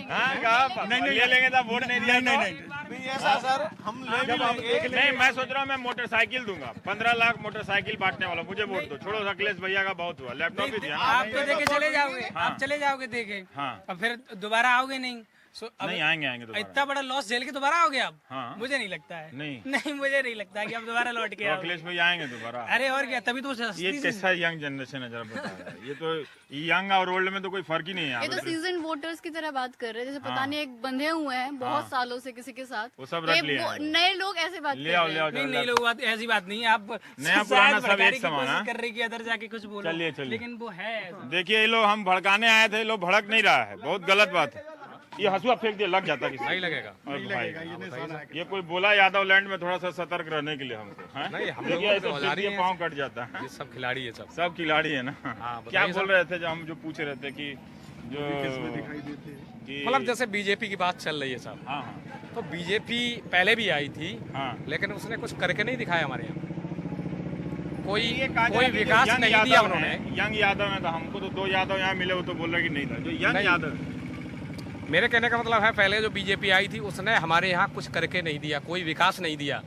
हाँ कहा नहीं ये लेंगे तब वोट नहीं दिया। नहीं ऐसा सर, हम ले भी लेंगे। नहीं, मैं सोच रहा हूँ मैं मोटरसाइकिल दूंगा, 15 लाख मोटरसाइकिल बांटने वाला। मुझे वोट दो। छोड़ो अखिलेश भैया का बहुत हुआ, लैपटॉप भी दिया ना। आप तो देके चले जाओगे, हाँ। आप चले जाओगे देखे। हाँ। अब फिर दोबारा आओगे नहीं। अब नहीं आएंगे दोबारा। इतना बड़ा लॉस झेल के दोबारा आओगे आप? हाँ। मुझे नहीं लगता है। नहीं। मुझे नहीं लगता है कि आप दोबारा लौट के तो आओगे। अखिलेश भैया आएंगे दोबारा। अरे और क्या, तभी तो ये कैसा यंग जनरेशन है जरा बताओ। ये तो यंग और ओल्ड में तो कोई फर्क ही नहीं है। ये तो सीजन वोटर्स की तरह बात कर रहे हैं, जैसे पता हाँ। नहीं एक बंधे हुए हैं बहुत सालों से किसी के साथ। वो सब रख लिया है। नए लोग ऐसे बात ले कर आओ रहे ले हैं। आओ नहीं जरा। लोग बात ऐसी बात नहीं है। आप नया पुराना शायद सब भड़काने एक की समान, कोशिश हाँ? कर रही कि अदर जाके कुछ बोलो। चलिए, चलिए। लेकिन वो है ऐसा। देखिए ये लोग हम भड़काने आए थे, लोग भड़क नहीं रहा है, बहुत गलत बात है। ये हंसुआ फेंक दिया, लग जाता किसी नहीं लगेगा। ये कोई बोला यादव लैंड में थोड़ा सा सतर्क रहने के लिए हमको। नहीं हम लोग ऐसे पाँव कट जाता है। ये सब खिलाड़ी है, सब खिलाड़ी है ना। क्या बोल रहे थे जो हम जो पूछ रहे थे कि जो कि मतलब जैसे बीजेपी की बात चल रही है साहब। हाँ हाँ तो बीजेपी पहले भी आई थी, हाँ। लेकिन उसने कुछ करके नहीं दिखाया हमारे यहाँ। कोई ये कहा जा रहा कोई है कि जो विकास यंग नहीं यादव दिया हैं, उन्होंने। यंग यादव है तो हमको तो 2 यादव यहाँ मिले, वो तो बोल रहे कि नहीं था। जो यंग नहीं। यादव है। मेरे कहने का मतलब है पहले जो बीजेपी आई थी उसने हमारे यहाँ कुछ करके नहीं दिया, कोई विकास नहीं दिया।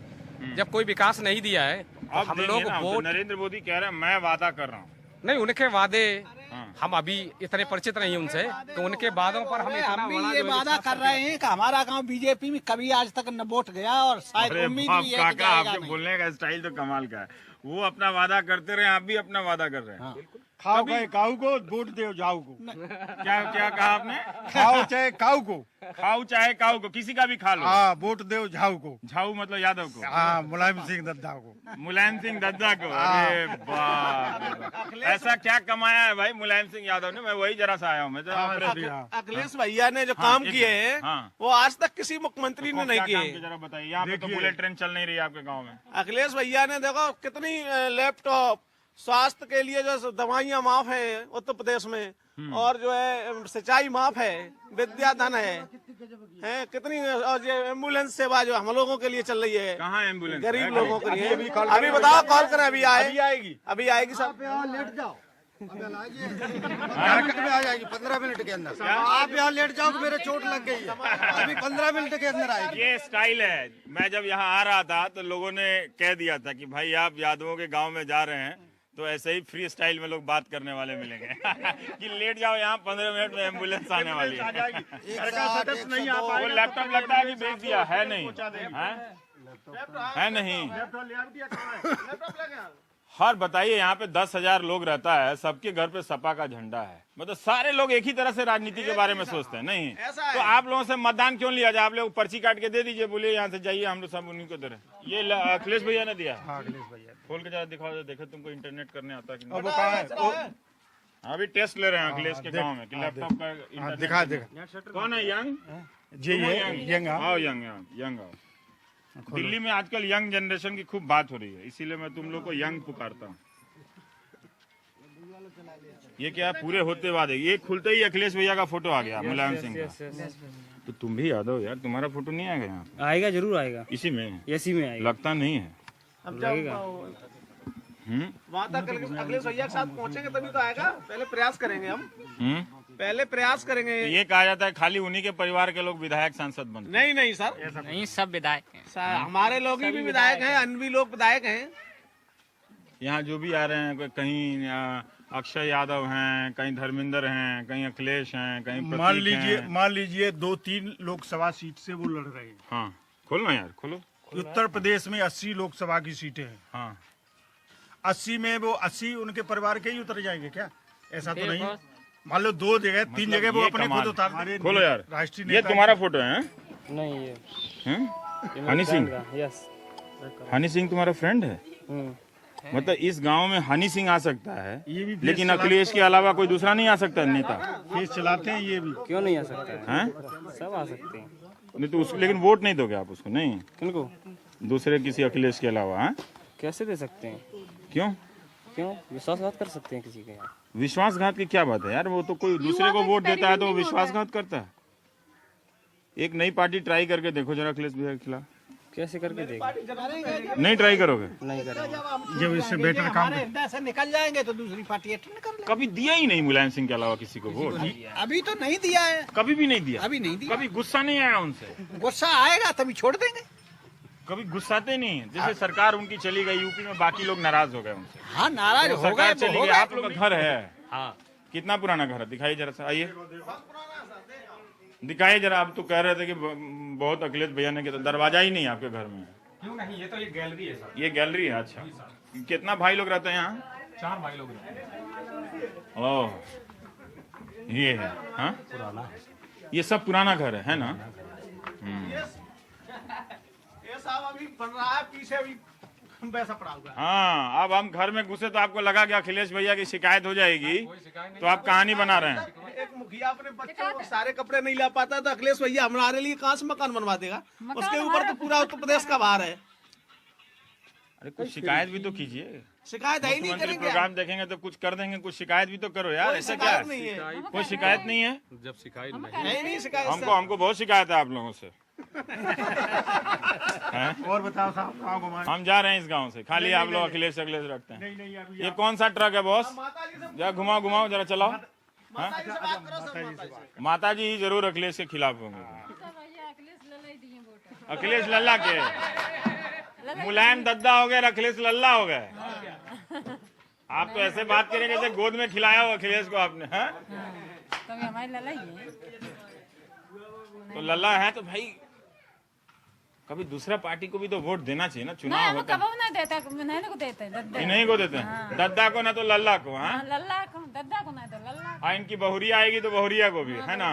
जब कोई विकास नहीं दिया है तो अब हम देंगे लोग ना, तो वोट नरेंद्र मोदी कह रहे हैं मैं वादा कर रहा हूँ। नहीं, उनके वादे हाँ। हम अभी इतने परिचित नहीं उनसे, तो उनके वादों पर हम इतना हम भी बड़ा ये जो है वादा विश्वास कर रहे हैं कि हमारा गांव बीजेपी में कभी आज तक न वोट गया और शायद अरे उम्मीद बाप भी है कि काका, जाएगा आपके नहीं। बोलने का स्टाइल तो कमाल का है। वो अपना वादा करते रहे, आप भी अपना वादा कर रहे हैं। खाओ गए काऊ को, वोट दो जाऊ को। क्या क्या कहा आपने? खाओ चाहे काऊ को। खाओ चाहे काऊ को, किसी का भी खा लो। हाँ, वोट दो झाऊ को। झाऊ मतलब यादव को। हाँ, मुलायम सिंह दद्दा को। मुलायम सिंह दद्दा को। अरे बाप रे बाप। ऐसा क्या कमाया है भाई मुलायम सिंह यादव ने? मैं वही जरा सा आया हूँ। मैं जरा अखिलेश भैया ने जो हाँ, काम एक किए मिनट, हैं हाँ। वो आज तक किसी मुख्यमंत्री ने नहीं क्या काम किए। किए जरा बताइए। यहाँ पे तो देखिए। बुलेट ट्रेन चल नहीं रही है आपके गाँव में। अखिलेश भैया ने देखो कितनी लैपटॉप, स्वास्थ्य के लिए जो दवाइयाँ माफ है उत्तर प्रदेश में, और जो है सिंचाई माफ है, विद्या धन है कितनी, और ये एम्बुलेंस सेवा जो हम लोगों के लिए चल रही है, कहाँ एम्बुलेंस? गरीब लोगों के लिए। अभी बताओ, कॉल करें, अभी आएगी। अभी आएगी सब। लेट जाओ, में आ जाएगी 15 मिनट के अंदर। आप यहाँ लेट जाओ, मेरे चोट लग गई है, अभी 15 मिनट के अंदर आएगी। ये स्टाइल है। मैं जब यहाँ आ रहा था तो लोगों ने कह दिया था कि भाई आप यादवों के गांव में जा रहे हैं तो ऐसे ही फ्री स्टाइल में लोग बात करने वाले मिलेंगे कि लेट जाओ, यहाँ 15 मिनट में एम्बुलेंस आने वाली है। वो लैपटॉप लगता है कि भेज दिया है नहीं है? है नहीं। हर बताइए यहाँ पे 10,000 लोग रहता है, सबके घर पे सपा का झंडा है, मतलब सारे लोग एक ही तरह से राजनीति के बारे में सोचते हैं। नहीं तो आप लोगों से मतदान क्यों लिया जाए? आप लोग पर्ची काट के दे दीजिए, बोलिए यहाँ से जाइए, हम लोग सब उन्हीं को दे रहे हैं। ये अखिलेश भैया ने दिया। हाँ अखिलेश भैया खोल के जरा दिखाओ, देखे तुमको इंटरनेट करने आता कि अब वो नहीं। कहाँ है? अभी टेस्ट ले रहे हैं अखिलेश के गाँव में कि लैपटॉप का हाँ, इंटरनेट। दिखा दिखा कौन है? यंग जी ये यंग आओ, यंग आओ। दिल्ली में आजकल यंग जनरेशन की खूब बात हो रही है, इसीलिए मैं तुम लोग को यंग पुकारता हूँ। ये क्या है? पूरे होते बाद ये खुलते ही अखिलेश भैया का फोटो आ गया, मुलायम सिंह का। तो तुम भी यादव यार, तुम्हारा फोटो नहीं आएगा यहाँ? आएगा, जरूर आएगा, इसी में? इसी में आएगा। लगता नहीं है। अब जब वहाँ तक अखिलेश भैया के साथ पहुँचेंगे तभी तो आएगा। पहले प्रयास करेंगे हम, पहले प्रयास करेंगे। तो ये कहा जाता है खाली उन्हीं के परिवार के लोग विधायक सांसद बनते हैं। नहीं नहीं सर, नहीं, सब विधायक हैं। हमारे लोग भी विधायक हैं, अन्य भी लोग विधायक हैं। यहाँ जो भी आ रहे हैं, कहीं अक्षय यादव हैं, कहीं धर्मेंद्र हैं, कहीं अखिलेश हैं, कहीं मान लीजिए 2-3 लोकसभा सीट से वो लड़ रहे हैं। हाँ खोलो ना यार, खोलो। उत्तर प्रदेश में 80 लोकसभा की सीटें हैं। हाँ 80 में वो 80 उनके परिवार के ही उतर जाएंगे क्या? ऐसा तो नहीं। मान लो 2 जगह 3 जगह वो अपने खुद उतार दें। खोलो यार, राष्ट्रीय ये तुम्हारा फोटो है? नहीं, ये हनी सिंह? यस। हनी सिंह तुम्हारा फ्रेंड है? मतलब इस गांव में हनी सिंह आ सकता है, ये भी लेकिन अखिलेश के अलावा कोई दूसरा नहीं आ सकता नेता? फेस चलाते हैं ये भी। क्यों नहीं आ सकता है? हैं? सब आ सकते हैं। नहीं तो उसको, लेकिन वोट नहीं दोगे आप उसको? नहीं, किनको? दूसरे किसी अखिलेश के अलावा? हैं? कैसे दे सकते हैं? क्यों? विश्वासघात कर सकते हैं किसी के यहाँ? विश्वासघात की क्या बात है यार? वो तो कोई दूसरे को वोट देता है तो वो विश्वासघात करता है। एक नई पार्टी ट्राई करके देखो जरा अखिलेश भैया के खिलाफ। कैसे करके देगा? नहीं ट्राई करोगे? नहीं करेंगे। जब इससे बेटर काम हृदय से निकल जाएंगे तो दूसरी पार्टी अटेंड कर ले। कभी दिया ही नहीं मुलायम सिंह के अलावा किसी को वोट? अभी तो नहीं दिया है, कभी भी नहीं दिया? अभी नहीं दिया। कभी गुस्सा नहीं आया उनसे? गुस्सा आएगा तभी छोड़ देंगे। कभी गुस्साते नहीं है? जैसे सरकार उनकी चली गई यूपी में, बाकी लोग नाराज हो गए उनसे। हाँ नाराज तो हो सरकार गए, चली हो गई, गए। आप लोग का घर है। हाँ, कितना पुराना घर है? दिखाइए जरा सा, आइए दिखाइए जरा। आप तो कह रहे थे कि बहुत अखिलेश भैया ने किया, दरवाजा ही नहीं आपके घर में? क्यों नहीं, ये तो एक गैलरी है सर। ये गैलरी है? अच्छा, कितना भाई लोग रहते हैं यहाँ? 4 भाई लोग रहते हैं। ओह ये है। हाँ पुराना है, ये सब पुराना घर है ना? ये साहब अभी बन रहा है, पीछे अभी वैसा पड़ा हुआ है। हाँ, अब हम घर में घुसे तो आपको लगा कि अखिलेश भैया की शिकायत हो जाएगी, तो आप कहानी बना रहे हैं। एक मुखिया अपने बच्चों को सारे कपड़े नहीं ला पाता तो अखिलेश भैया हमारे लिए कहाँ से मकान बनवा देगा? उसके ऊपर तो पूरा उत्तर प्रदेश का भार है। अरे कुछ शिकायत भी तो कीजिए। शिकायत है ही नहीं मुख्यमंत्री करेंगे। प्रोग्राम देखेंगे तो कुछ कर देंगे, कुछ शिकायत भी तो करो यार। कोई ऐसा क्या शिकायत है? नहीं है, कोई शिकायत नहीं है? जब शिकायत नहीं शिकायत। हमको बहुत शिकायत है आप लोगों से। और बताओ साहब कहाँ घुमाएं? हम जा रहे हैं इस गांव से, खाली आप लोग अखिलेश अखिलेश रखते हैं। नहीं यार ये कौन सा ट्रक है बॉस? जरा घुमाओ घुमाओ जरा, चलाओ। माता जी ही जरूर अखिलेश के खिलाफ होंगे। अखिलेश लल्ला के मुलायम दद्दा हो गए, अखिलेश लल्ला हो गए। आप तो ऐसे बात करेंगे जैसे गोद में खिलाया हो अखिलेश को आपने। हैं? हमारे लला ही है। तो लल्ला है तो भाई कभी दूसरा पार्टी को भी तो वोट देना चाहिए ना, चुनाव होता है। ना देता, नहीं को देते, इन्हीं को देते हैं, दद्दा को ना तो लल्ला को। हाँ लल्ला को, दद्दा को ना तो लल्ला। हाँ, इनकी बहुरिया आएगी तो बहुरिया को भी, है ना?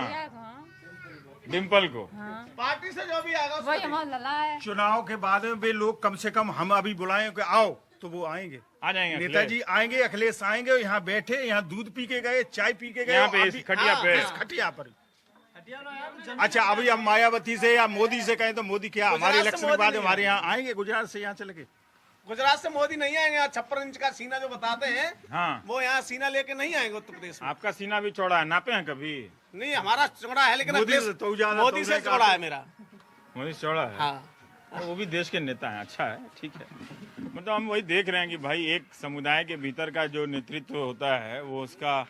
डिम्पल को। पार्टी से जो भी आएगा वही हमारा लल्ला है। चुनाव के बाद में वे लोग कम से कम हम अभी बुलाएं कि आओ तो वो आएंगे। आ जाएंगे नेताजी आएंगे, अखिलेश आएंगे, यहाँ बैठे, यहाँ दूध पी के गए, चाय पी के गए, यहाँ पे इस खटिया पे। इस खटिया पर। अच्छा अभी हम मायावती से या मोदी से कहें तो मोदी क्या हमारे इलेक्शन के बाद हमारे यहाँ आएंगे? गुजरात से यहाँ चले गए। गुजरात से मोदी नहीं आएंगे। 56 इंच का सीना जो बताते हैं, हाँ वो यहाँ सीना लेके नहीं आएंगे उत्तर प्रदेश में। आपका सीना भी चौड़ा है, नापे हैं कभी? नहीं हमारा चौड़ा है, लेकिन मोदी अखिलेश- से तो ज्यादा मोदी से चौड़ा है मेरा। मोदी चौड़ा है। हाँ वो भी देश के नेता हैं, अच्छा है, ठीक है। मतलब हम वही देख रहे हैं कि भाई एक समुदाय के भीतर का जो नेतृत्व होता है वो उसका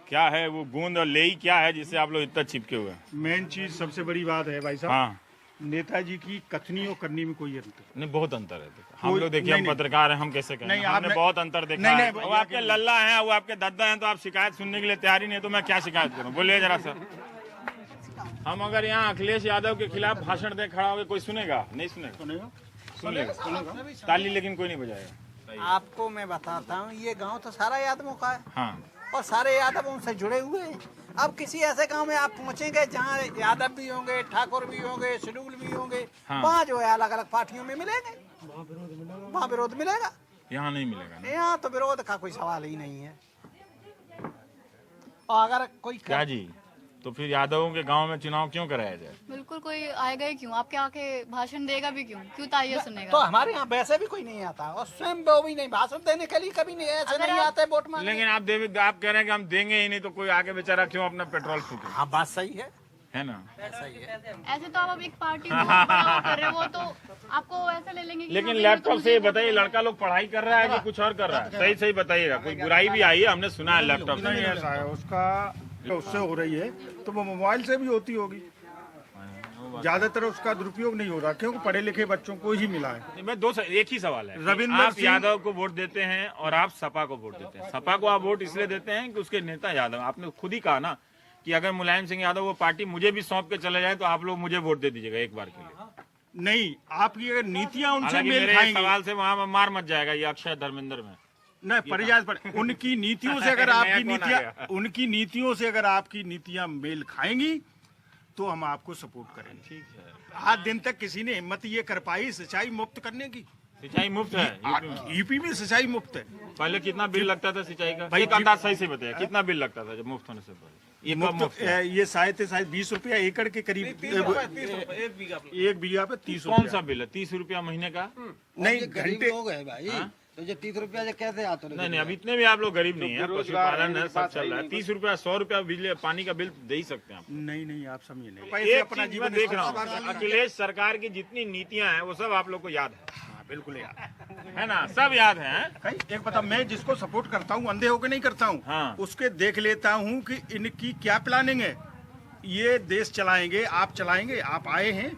क्या है, वो गूंद और लेई क्या है जिससे आप लोग इतना चिपके हुए हैं। मेन चीज सबसे बड़ी बात है भाई साहब, हाँ नेताजी की कथनी और करनी में कोई अंतर नहीं, बहुत अंतर है। हम कोई- लोग देखिए, हम नहीं, पत्रकार हैं, हम कैसे कहें? नहीं, हमने आपने- बहुत अंतर देखा नहीं, है। नहीं, वो आपके लल्ला हैं, वो आपके दद्दा हैं, तो आप शिकायत सुनने के लिए तैयार ही नहीं है, तो मैं क्या शिकायत करूं? बोलिए जरा सा। हम अगर यहाँ अखिलेश यादव के खिलाफ भाषण दे खड़ा होकर कोई सुनेगा? नहीं सुनेगा। सुन लेगा ताली, लेकिन कोई नहीं बजाएगा। आपको मैं बताता हूँ, ये गांव तो सारा यादवों का है हाँ, और सारे यादव उनसे जुड़े हुए हैं। अब किसी ऐसे गांव में आप पहुंचेंगे जहाँ यादव भी होंगे, ठाकुर भी होंगे, शेड्यूल भी होंगे, हाँ। वहाँ जो है अलग अलग पार्टियों में मिलेंगे, वहाँ विरोध मिलेगा। यहाँ नहीं मिलेगा ना। यहाँ तो विरोध का कोई सवाल ही नहीं है। और अगर कोई क्या जी, तो फिर यादवों के गांव में चुनाव क्यों कराया जाए? बिल्कुल, कोई आएगा ही क्यों? आपके आके भाषण देगा भी क्यों? क्यों ताइया तो सुनेगा? हमारे यहाँ वैसे भी कोई नहीं आता और स्वयं वो भी नहीं भाषण देने के लिए कभी नहीं, ऐसे नहीं आते वोट मांगने। लेकिन आप कह रहे हैं कि हम देंगे ही नहीं, तो कोई आगे बेचारा क्यों अपना पेट्रोल फूके? हाँ, बात सही है ना? ऐसे तो आप अब एक पार्टी बहुत बड़ा वो कर रहे हो, वो तो आपको ऐसा ले लेंगे कि लेकिन हाँ भाई, लैपटॉप तो से ये मुझे बताइए, लड़का लोग पढ़ाई कर रहा है कि कुछ और कर रहा है? सही सही बताइएगा, कोई बुराई भी आई है? हमने सुना है लैपटॉप से। नहीं ऐसा है, उसका उससे हो रही है तो वो मोबाइल से भी होती होगी। ज्यादातर उसका दुरुपयोग नहीं हो रहा, क्योंकि पढ़े लिखे बच्चों को ही मिला है। मैं एक ही सवाल है, रविंदर आप सिंह- यादव को वोट देते हैं और आप सपा को वोट देते हैं। सपा को आप वोट इसलिए देते हैं कि उसके नेता यादव। आपने खुद ही कहा ना कि अगर मुलायम सिंह यादव वो पार्टी मुझे भी सौंप के चले जाए तो आप लोग मुझे वोट दे दीजिएगा एक बार के लिए। नहीं, आपकी अगर नीतियां उनसे हालांकि मेल मेरे खाएंगी, सवाल से वहां मार मत जाएगा ये अक्षय धर्मेंद्र में। नहीं परिजात पर उनकी नीतियों से अगर नया आपकी कौन आ नीतियां गया? उनकी नीतियों से अगर आपकी नीतियां मेल खाएंगी तो हम आपको सपोर्ट करेंगे। ठीक है, आज दिन तक किसी ने हिम्मत ये कर पाई सिंचाई मुफ्त करने की? सिंचाई मुफ्त है यूपी में। यूपी में सिंचाई मुफ्त है। पहले कितना बिल लगता था सिंचाई का? भाई एक अंदाज सही से बताया, कितना बिल लगता था जब मुफ्त होने से पहले? ये कब मुफ्त मुफ्त है? ये शायद 20 रुपया एकड़ के करीब, एक बीघा पे 30 कौन रुपया। सा बिल है? 30 रुपया महीने का? नहीं, घंटे लोग है भाई, तो ये 30 रुपया से कैसे आते? नहीं, अब इतने भी आप लोग गरीब नहीं है, पशुपालन है, सब चल रहा है। 30 रुपया 100 रुपया बिजली पानी का बिल दे ही सकते हैं आप। नहीं आप समझिए नहीं। एक अपना चीज जीवन मैं देख रहा हूँ, अखिलेश सरकार की जितनी नीतियां हैं वो सब आप लोग को याद है। हाँ, बिल्कुल यार, है ना? सब याद है, हैं? कहीं एक पता, मैं जिसको सपोर्ट करता हूँ अंधे होकर नहीं करता हूँ। हाँ। उसके देख लेता हूँ कि इनकी क्या प्लानिंग है। ये देश चलाएंगे, आप चलाएंगे, आप आए हैं,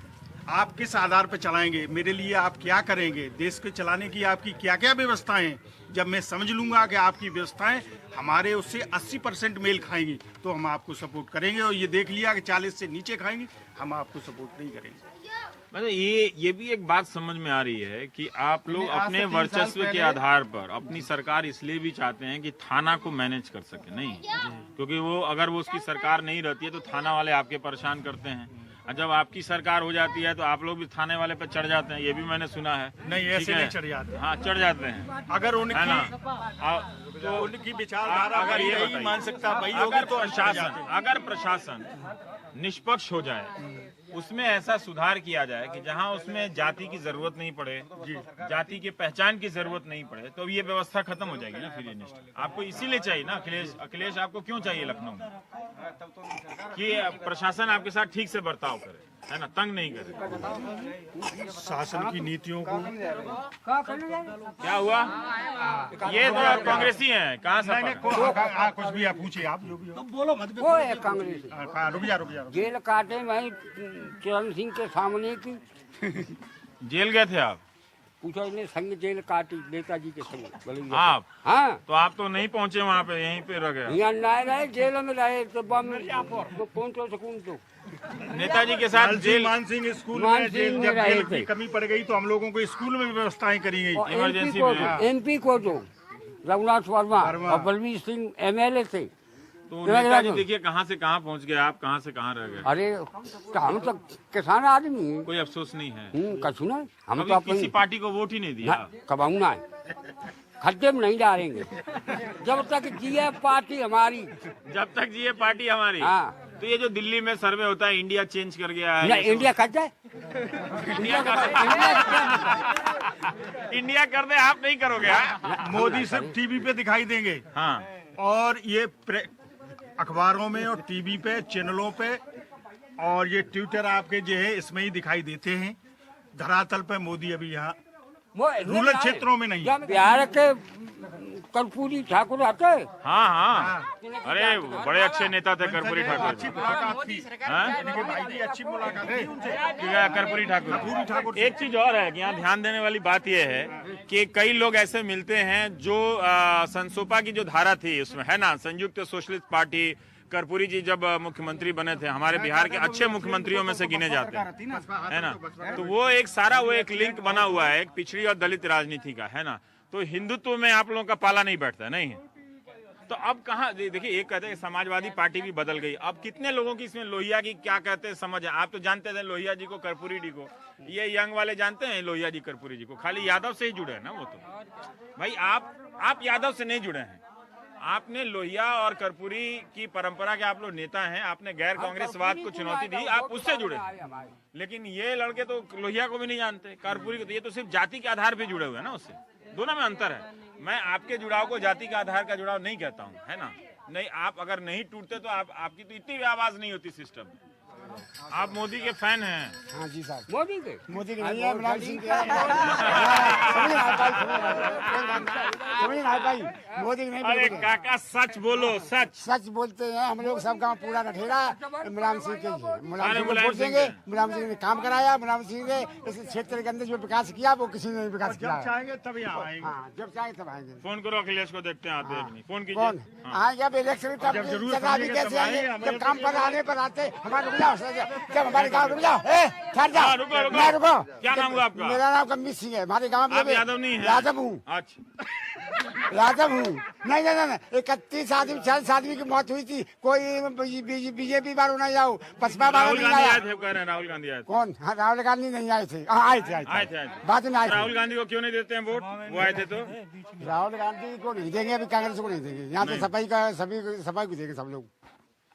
आप किस आधार पर चलाएंगे, मेरे लिए आप क्या करेंगे, देश के चलाने की आपकी क्या क्या व्यवस्थाएं हैं। जब मैं समझ लूंगा कि आपकी व्यवस्थाएं हमारे उससे 80% मेल खाएंगी तो हम आपको सपोर्ट करेंगे, और ये देख लिया कि 40 से नीचे खाएंगी, हम आपको सपोर्ट नहीं करेंगे। मतलब ये भी एक बात समझ में आ रही है कि आप लोग अपने वर्चस्व के आधार पर अपनी सरकार इसलिए भी चाहते हैं कि थाना को मैनेज कर सके, नहीं? क्योंकि वो अगर वो उसकी सरकार नहीं रहती है तो थाना वाले आपके परेशान करते हैं, और जब आपकी सरकार हो जाती है तो आप लोग भी थाने वाले पे चढ़ जाते हैं। ये भी मैंने सुना है। नहीं, ऐसे ठीक है? नहीं चढ़ जाते। हाँ, चढ़ जाते हैं। अगर है ना? तो उनकी विचारधारा अगर ये यही बताइए, मान सकता भाई होगी तो हम चढ़ जाते हैं। अगर प्रशासन निष्पक्ष हो जाए, उसमें ऐसा सुधार किया जाए कि जहां उसमें जाति की जरूरत नहीं पड़े, जाति की पहचान की जरूरत नहीं पड़े, तो ये व्यवस्था खत्म हो जाएगी ना। फिर ये निष्ठा आपको इसीलिए चाहिए ना। अखिलेश आपको क्यों चाहिए लखनऊ में? कि प्रशासन आपके साथ ठीक से बर्ताव करे, है ना, तंग नहीं करे। शासन की नीतियों को क्या हुआ? ये तो आप कांग्रेसी हैं, कहाँ से? कुछ भी आप पूछिए, आप जो भी हो। बोलो मत। वो है कांग्रेस, रुक जा। जेल काटे भाई चरण सिंह के सामने की। जेल गए थे आप? पूछो, इन्हें संग जेल काटी नेताजी के संग। आप? हाँ, तो आप तो नहीं पहुंचे वहाँ पे, यहीं पे रह गए। यहाँ ना रहे, जेल में रहे तो बम कौन तो सकून तो नेताजी के साथ जेल। मान सिंह स्कूल मान में सिंह जब में जेल रहे की थे। कमी पड़ गई तो हम लोगों को स्कूल में व्यवस्थाएं करी गई। और इमरजेंसी MP को में। MP को तो रघुनाथ वर्मा और बलवीर सिंह MLA थे। तो नेताजी देखिए कहाँ से कहाँ पहुँच गए, आप कहाँ से कहाँ रह गए। अरे तो हम तो किसान आदमी हैं। कोई अफसोस नहीं है? कछु नहीं, हम कभी तो किसी अपनी पार्टी को वोट ही नहीं दिया? कबाऊ ना खड्डे में नहीं डालेंगे जब तक जिए पार्टी हमारी। जब तक जिए पार्टी हमारी। हाँ। तो ये जो दिल्ली में सर्वे होता है, इंडिया चेंज कर गया है, ना ये सब- इंडिया कर जाए, इंडिया इंडिया कर दे, आप नहीं करोगे? हाँ? मोदी सिर्फ टीवी पे दिखाई देंगे, हाँ। और ये अखबारों में और टीवी पे चैनलों पे और ये ट्विटर आपके जो है इसमें ही दिखाई देते हैं। धरातल पे मोदी अभी यहाँ रूरल क्षेत्रों में नहीं। बिहार के कर्पूरी ठाकुर आते। हाँ हाँ, अरे बड़े अच्छे नेता थे कर्पूरी ठाकुर। अच्छी मुलाकात थी। हाँ? इनके भाई की अच्छी मुलाकात थी उनसे। कर्पूरी ठाकुर। एक चीज और है कि यहाँ ध्यान देने वाली बात यह है कि कई लोग ऐसे मिलते हैं जो संसोपा की जो धारा थी उसमें, है ना, संयुक्त सोशलिस्ट पार्टी, कर्पूरी जी जब मुख्यमंत्री बने थे, हमारे बिहार के अच्छे मुख्यमंत्रियों में से गिने जाते हैं, है ना। तो वो एक लिंक बना हुआ है एक पिछड़ी और दलित राजनीति का, है ना। तो हिंदुत्व में आप लोगों का पाला नहीं बैठता, नहीं है। तो अब कहाँ, देखिए एक कहते हैं समाजवादी पार्टी भी बदल गई, अब कितने लोगों की इसमें लोहिया की क्या कहते हैं समझ है। आप तो जानते थे लोहिया जी को, कर्पूरी जी को, ये यंग वाले जानते हैं लोहिया जी कर्पूरी जी को, खाली यादव से ही जुड़े हैं ना वो। तो भाई आप यादव से नहीं जुड़े हैं, आपने लोहिया और कर्पूरी की परंपरा के आप लोग नेता हैं, आपने गैर कांग्रेसवाद को चुनौती दी, आप उससे जुड़े। लेकिन ये लड़के तो लोहिया को भी नहीं जानते, कर्पूरी को, तो ये तो सिर्फ जाति के आधार पर जुड़े हुए हैं ना, उससे दोनों में अंतर है। मैं आपके जुड़ाव को जाति के आधार का जुड़ाव नहीं कहता हूँ, है ना। नहीं, आप अगर नहीं टूटते तो आपकी तो इतनी भी आवाज नहीं होती सिस्टम में। आप मोदी के फैन हैं? हाँ जी साहब। मोदी के नहीं है, मुलायम सिंह के मोदी नहीं। अरे काका सच बोलो, सच बोलते हैं हम लोग, सब गांव पूरा नठेरा मुलायम सिंह के लिए। मुलायम सिंह को वोट देंगे। मुलायम सिंह ने काम कराया, मुलायम सिंह ने इस क्षेत्र के अंदर जो विकास किया वो किसी ने विकास किया। जब चाहेंगे तभी आएंगे। हाँ, जब चाहेंगे तब आएंगे। फोन करो अखिलेश को, देखते हैं आते हैं कि नहीं। फोन कीजिए। कौन आएंगे अब इलेक्शन तब कैसे आएंगे, जब काम पर आने पर आते हमारे रुक जाओ, जब हमारे गाँव रुक जाओ, ठहर जाओ, रुको। क्या नाम हुआ आपका? मेरा नाम कम्मी सिंह है, हमारे गाँव आप में। यादव नहीं है? यादव हूँ। अच्छा, यादव हूँ। नहीं 31 आदमी 40 आदमी की मौत हुई थी, कोई बीजेपी बार नहीं जाओ, बसपा बार राहुल नहीं गांधी आया। आए थे, कह रहे हैं राहुल गांधी आए थे। कौन? हाँ, राहुल गांधी नहीं आए थे। आए थे बाद में आए थे। राहुल गांधी को क्यों नहीं देते हैं वोट? वो आए थे तो। राहुल गांधी को नहीं देंगे, अभी कांग्रेस को नहीं देंगे। यहाँ पे सफाई को देंगे सब लोग।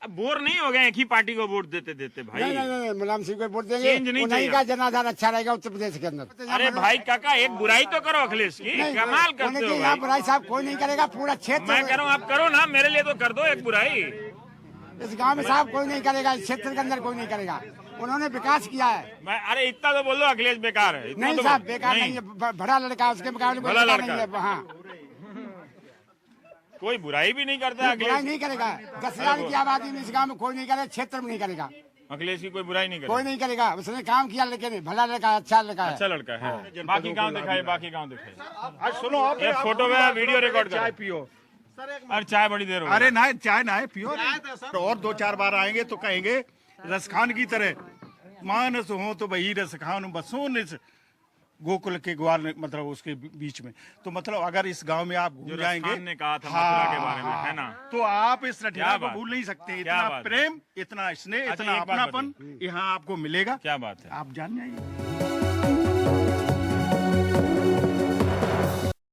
अब बोर नहीं हो गए एक ही पार्टी को वोट देते भाई? नहीं, मुलायम सिंह को वोट देंगे। चेंज नहीं उन्हीं का जनाधार अच्छा रहेगा उत्तर प्रदेश के अंदर। अरे भाई काका, एक बुराई तो करो अखिलेश की, कमाल करते हो यहाँ भाई। बुराई साहब कोई नहीं करेगा, पूरा क्षेत्र। मैं कह रहा हूँ आप करो ना, मेरे लिए तो कर दो एक बुराई। इस गांव में साहब कोई नहीं करेगा, इस क्षेत्र के अंदर कोई नहीं करेगा। उन्होंने विकास किया है। अरे इतना तो बोल दो अखिलेश बेकार है। इतना नहीं तो साहब बेकार नहीं है, बड़ा लड़का, उसके मुकाबले भला लड़का लड़का। नहीं है। हाँ, कोई बुराई भी नहीं करता बुराई अखिलेश। नहीं करेगा। 10,000 की आबादी में इस गांव में कोई नहीं करेगा, क्षेत्र में नहीं करेगा, अखिलेश की कोई बुराई नहीं कोई करता। नहीं करेगा। उसने काम किया, लेकिन भला लड़का, अच्छा लड़का है। अच्छा लड़का है। बाकी गाँव दिखाए, बाकी गाँव दिखाए। आज सुनो, आप एक फोटो में वीडियो रिकॉर्ड चाय करो। पियो। अरे चाय बड़ी देर हो गई। अरे ना, चाय ना है, पियो। और 2-4 बार आएंगे तो कहेंगे रसखान की तरह, मानस हो तो वही रसखान बसों ने गोकुल के ग्वाल, मतलब उसके बीच में। तो मतलब अगर इस गांव में आप घूम जाएंगे, ने कहा था मथुरा के बारे में, है ना। तो आप इस रटिया को बात? भूल नहीं सकते। क्या इतना बात है? प्रेम, इतना स्नेह, अच्छा, इतना एक बात अपनापन यहाँ आपको मिलेगा। क्या बात है? आप जान जाइए।